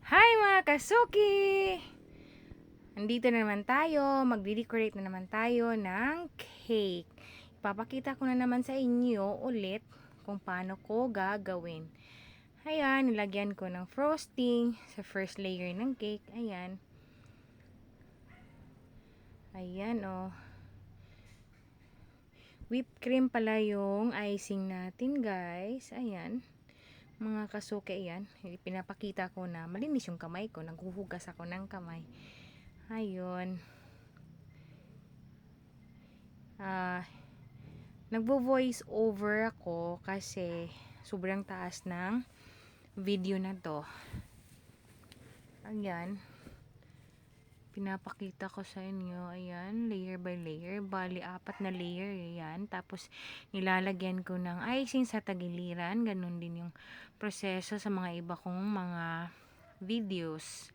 Hi mga kasuki! Nandito na naman tayo, magde-decorate na naman tayo ng cake. Ipapakita ko na naman sa inyo ulit kung paano ko gagawin. Ayan, nilagyan ko ng frosting sa first layer ng cake. Ayan. Ayan oh. Whipped cream pala yung icing natin guys. Ayan. Mga kasuki, ayan. Pinapakita ko na malinis yung kamay ko. Naghuhugas ako ng kamay. Ayun. Nagvo-voice over ako kasi sobrang taas ng video na to. Ayan. Pinapakita ko sa inyo. Ayan. Layer by layer. Bali, 4 na layer. Ayan. Tapos, nilalagyan ko ng icing sa tagiliran. Ganun din yung proseso sa mga iba kong mga videos.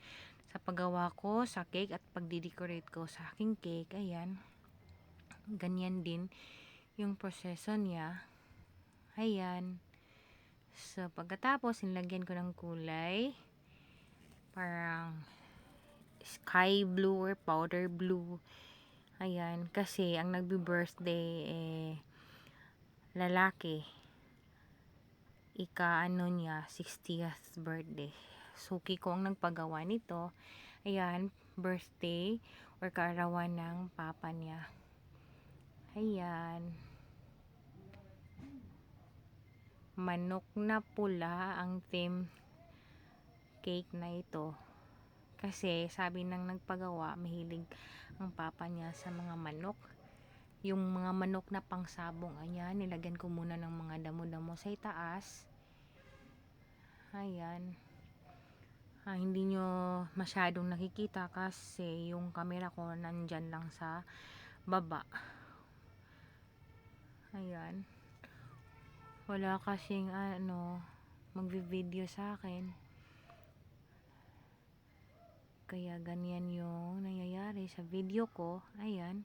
Sa paggawa ko sa cake at pagdidecorate ko sa aking cake. Ayan. Ganyan din yung proseso niya. Ayan. So, pagkatapos, nilagyan ko ng kulay. Parang sky blue or powder blue. Ayan. Kasi, ang nagbi-birthday, lalaki. Ika-ano niya, 60th birthday. Suki ko ang nagpagawa nito. Ayan. Birthday or kaarawan ng papa niya. Ayan. Manok na pula ang theme cake na ito. Kasi sabi ng nagpagawa, mahilig ang papa niya sa mga manok. Yung mga manok na pangsabong, ayan, nilagyan ko muna ng mga damo-damo sa itaas. Ayan. Hindi nyo masyadong nakikita kasi yung camera ko nandyan lang sa baba. Ayan. Wala kasing magvi-video sa akin. Kaya ganyan yung nangyayari sa video ko. Ayan.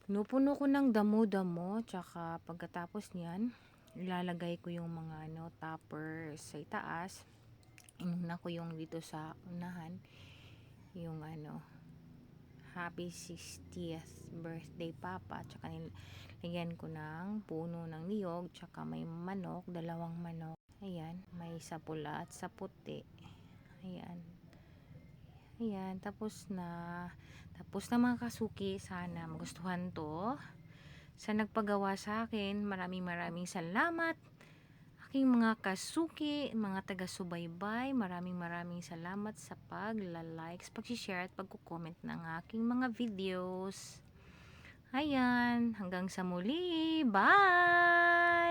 Pinupuno ko ng damo-damo. Tsaka pagkatapos niyan, ilalagay ko yung mga topper sa itaas. Inuna ko yung dito sa unahan. Yung Happy 60th birthday Papa. Tsaka nilagyan ko ng puno ng niyog. Tsaka may manok, 2 manok. Ayan. May sa pula at sa puti. Ayan. Ayan, tapos na mga kasuki. Sana magustuhan to. Sa nagpagawa sa akin, maraming salamat. Aking mga kasuki, mga taga-subaybay, maraming salamat sa pagla-likes, pag-share at pagko-comment ng aking mga videos. Ayan, hanggang sa muli. Bye!